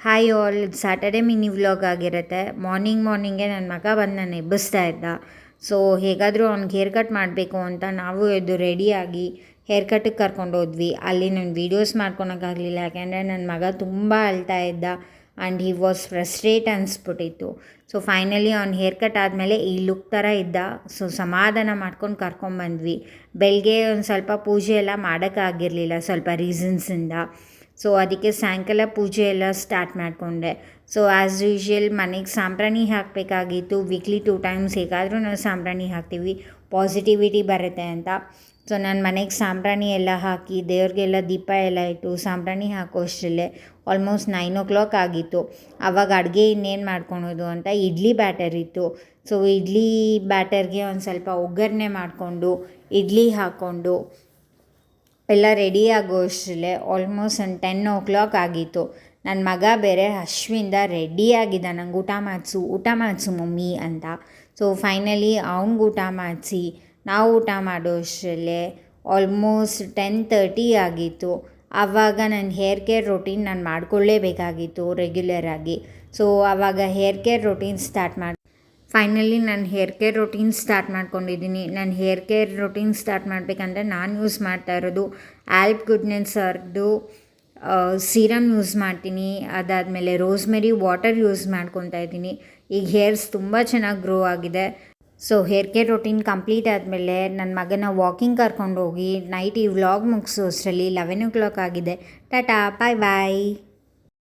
Hi all, ಇದು Saturday mini vlog ಆಗಿರುತ್ತೆ. ಮಾರ್ನಿಂಗೆ ನನ್ನ ಮಗ ಬಂದು ನಾನು ಎಬ್ಬಿಸ್ತಾ ಇದ್ದ. ಸೊ ಹೇಗಾದರೂ ಅವ್ನಿಗೆ ಹೇರ್ ಕಟ್ ಮಾಡಬೇಕು ಅಂತ ನಾವು ಎದ್ದು ರೆಡಿಯಾಗಿ ಹೇರ್ ಕಟ್ಟಿಗೆ ಕರ್ಕೊಂಡು ಹೋದ್ವಿ. ಅಲ್ಲಿ ನಾನು ವೀಡಿಯೋಸ್ ಮಾಡ್ಕೊಳಕ್ಕಾಗಲಿಲ್ಲ, ಯಾಕೆಂದರೆ ನನ್ನ ಮಗ ತುಂಬ ಅಳ್ತಾ ಇದ್ದ ಆ್ಯಂಡ್ ಹಿ ವಾಸ್ ಫ್ರಸ್ಟ್ರೇಟ್ ಅನಿಸ್ಬಿಟ್ಟಿತ್ತು. ಸೊ ಫೈನಲಿ ಅವ್ನು ಹೇರ್ ಕಟ್ ಆದಮೇಲೆ ಈ ಲುಕ್ ಥರ ಇದ್ದ. ಸೊ ಸಮಾಧಾನ ಮಾಡ್ಕೊಂಡು ಕರ್ಕೊಂಬಂದ್ವಿ. ಬೆಳಗ್ಗೆ ಒಂದು ಸ್ವಲ್ಪ ಪೂಜೆ ಎಲ್ಲ ಮಾಡೋಕ್ಕಾಗಿರಲಿಲ್ಲ ಸ್ವಲ್ಪ ರೀಸನ್ಸಿಂದ. ಸೊ ಅದಕ್ಕೆ ಸಾಯಂಕಾಲ ಪೂಜೆ ಎಲ್ಲ ಸ್ಟಾರ್ಟ್ ಮಾಡಿಕೊಂಡೆ. ಸೊ ಆ್ಯಸ್ ಯೂಶ್ವಲ್ ಮನೆಗೆ ಸಾಂಬ್ರಾಣಿ ಹಾಕಬೇಕಾಗಿತ್ತು. ವೀಕ್ಲಿ 2 ಟೈಮ್ಸ್ ಹೇಗಾದರೂ ನಾವು ಸಾಂಬ್ರಾಣಿ ಹಾಕ್ತೀವಿ, ಪಾಸಿಟಿವಿಟಿ ಬರುತ್ತೆ ಅಂತ. ಸೊ ನಾನು ಮನೆಗೆ ಸಾಂಬ್ರಾಣಿ ಎಲ್ಲ ಹಾಕಿ ದೇವ್ರಿಗೆಲ್ಲ ದೀಪ ಎಲ್ಲ ಇಟ್ಟು ಸಾಂಬ್ರಾಣಿ ಹಾಕೋ ಅಷ್ಟರಲ್ಲೇ ಆಲ್ಮೋಸ್ಟ್ 9 ಆಗಿತ್ತು. ಆವಾಗ ಅಡುಗೆ ಇನ್ನೇನು ಮಾಡ್ಕೊಳೋದು ಅಂತ ಇಡ್ಲಿ ಬ್ಯಾಟರ್ ಇತ್ತು. ಸೊ ಇಡ್ಲಿ ಬ್ಯಾಟರ್ಗೆ ಒಂದು ಸ್ವಲ್ಪ ಒಗ್ಗರಣೆ ಮಾಡಿಕೊಂಡು ಇಡ್ಲಿ ಹಾಕ್ಕೊಂಡು ಎಲ್ಲ ರೆಡಿ ಆಗೋ ಅಷ್ಟರಲ್ಲೇ ಆಲ್ಮೋಸ್ಟ್ ಒಂದು 10 ಆಗಿತ್ತು. ನನ್ನ ಮಗ ಬೇರೆ ಹಶ್ವಿಂದ ರೆಡಿಯಾಗಿದ್ದ, ನಂಗೆ ಊಟ ಮಾಡಿಸು ಮಮ್ಮಿ ಅಂತ. ಸೊ ಫೈನಲಿ ಅವ್ನಿಗೆ ಊಟ ಮಾಡಿಸಿ ನಾವು ಊಟ ಮಾಡೋ ಅಷ್ಟರಲ್ಲೇ ಆಲ್ಮೋಸ್ಟ್ 10:30 ಆಗಿತ್ತು. ಆವಾಗ ನನ್ನ ಹೇರ್ ಕೇರ್ ರೊಟೀನ್ ನಾನು ಮಾಡಿಕೊಳ್ಳೇಬೇಕಾಗಿತ್ತು ರೆಗ್ಯುಲರಾಗಿ. ಸೊ ಆವಾಗ ಹೇರ್ ಕೇರ್ ರೊಟೀನ್ ಸ್ಟಾರ್ಟ್ ಮಾಡಿ ಫೈನಲಿ ನಾನು ಹೇರ್ ಕೇರ್ ರೊಟೀನ್ ಸ್ಟಾರ್ಟ್ ಮಾಡ್ಕೊಂಡಿದ್ದೀನಿ. ನಾನು ಹೇರ್ ಕೇರ್ ರೊಟೀನ್ ಸ್ಟಾರ್ಟ್ ಮಾಡಬೇಕಂದ್ರೆ ನಾನು ಯೂಸ್ ಮಾಡ್ತಾ ಇರೋದು ಆಲ್ಪ್ ಗುಡ್ನೆಸ್ ಅವ್ರದ್ದು ಸೀರಮ್ ಯೂಸ್ ಮಾಡ್ತೀನಿ. ಅದಾದಮೇಲೆ ರೋಸ್ಮೆರಿ ವಾಟರ್ ಯೂಸ್ ಮಾಡ್ಕೊತಾ ಇದ್ದೀನಿ. ಈಗ ಹೇರ್ಸ್ ತುಂಬ ಚೆನ್ನಾಗಿ ಗ್ರೋ ಆಗಿದೆ. So hair care routine complete ಆದಮೇಲೆ ನನ್ನ ಮಗನ ವಾಕಿಂಗ್ ಕರ್ಕೊಂಡು ಹೋಗಿ ನೈಟ್ ಈ ವ್ಲಾಗ್ ಮುಗಿಸೋ ಅಷ್ಟರಲ್ಲಿ 11 ಆಗಿದೆ. ಟಾಟಾ, ಬಾಯ್ ಬಾಯ್.